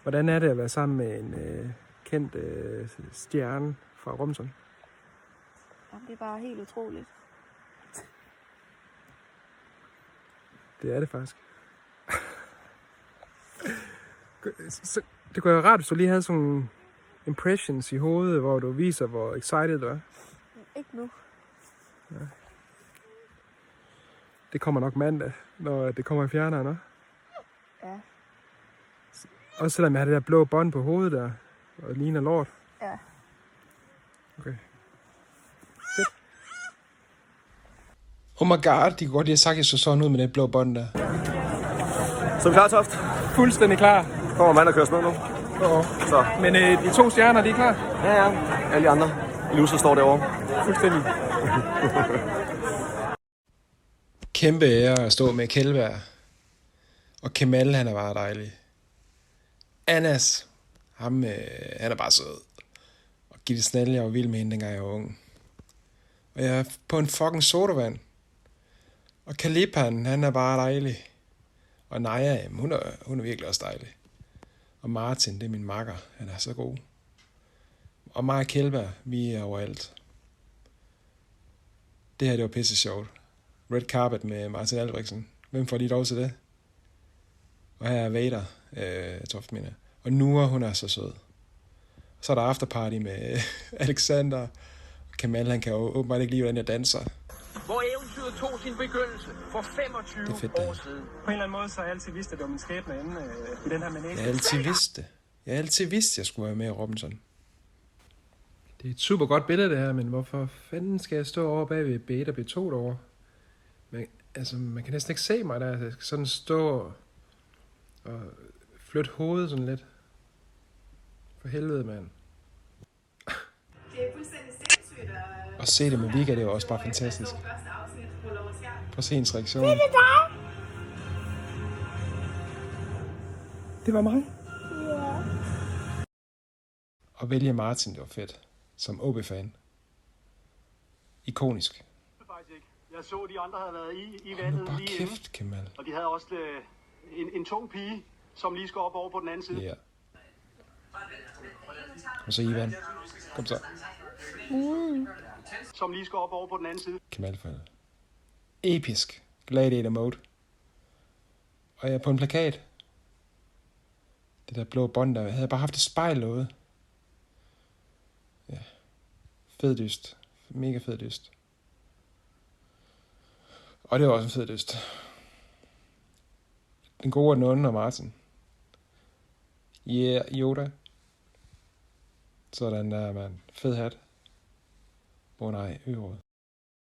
Hvordan er det at være sammen med en kendt stjerne fra Robinson? Jamen, det er bare helt utroligt. Det er det faktisk. Så, det kunne være rart, hvis du lige havde sådan nogle impressions i hovedet, hvor du viser, hvor excited du er. Ikke nu. Ja. Det kommer nok mandag, når det kommer i fjerneren, ikke? Ja. Også selvom jeg har det der blå bånd på hovedet der, og det ligner lort. Ja. Okay. Fedt. Oh my god, de kunne godt lige have sagt, at jeg så sådan ud med det blå bånd der. Så er vi klar, Toft? Fuldstændig klar. Kommer mand, der kører sned nu. Så. Men de 2 stjerner, de er klar? Ja. Alle de andre. Luser står derovre. Fuldstændig. Kæmpe ære at stå med Kjellberg. Og Kemal, han er bare dejlig. Anas, ham, han er bare sød. Og Gitte Snell, jeg var vild med hende, dengang jeg var ung. Og jeg er på en fucking sodavand. Og Kalipan, han er bare dejlig. Og Naja, hun er virkelig også dejlig. Og Martin, det er min makker. Han er så god. Og mig og Kjellberg, vi er overalt. Det her, det var pisse sjovt. Red Carpet med Martin Albrechtsen. Hvem får lige lov til det? Og her er Vader, Toft mener. Og Nour, hun er så sød. Så er der afterparty med Alexander. Og Kemal, han kan jo åbenbart ikke lide, hvordan jeg danser. Hvor eventyret tog sin begyndelse for 25 år siden. På en eller anden måde, så har jeg altid vidst, at det var min skæbne inde i den her manege. Jeg har altid vidst, at jeg skulle være med i Robinson. Det er et super godt billede, det her, men hvorfor fanden skal jeg stå over bag ved Beta B2 derovre? Man kan næsten ikke se mig der. Jeg skal sådan stå og flytte hovedet sådan lidt. For helvede, mand. Det er fuldstændig sindssygt. Og se det med Vika, det er jo også bare fantastisk. Prøv at se hendes reaktion. Det er dig! Det var mig. Ja. Og vælge Martin, det var fedt. Som OB-fan. Ikonisk. Jeg så, de andre havde været i vandet bare lige kæft, inden. Kemal. Og de havde også en tung pige, som lige skal op over på den anden side. Ja. Kom så, Ivan. Kom så. Som lige skal op over på den anden side. Kemal for episk. Gladiator mode. Og jeg er på en plakat. Det der blå bånd der. Jeg havde bare haft et spejl derude. Ja. Fed dyst. Mega fed dyst. Og det var også en fed dyst. Den gode og den onde og Martin. Yeah, Yoda. Sådan der, mand. Fed hat. Nej, øret.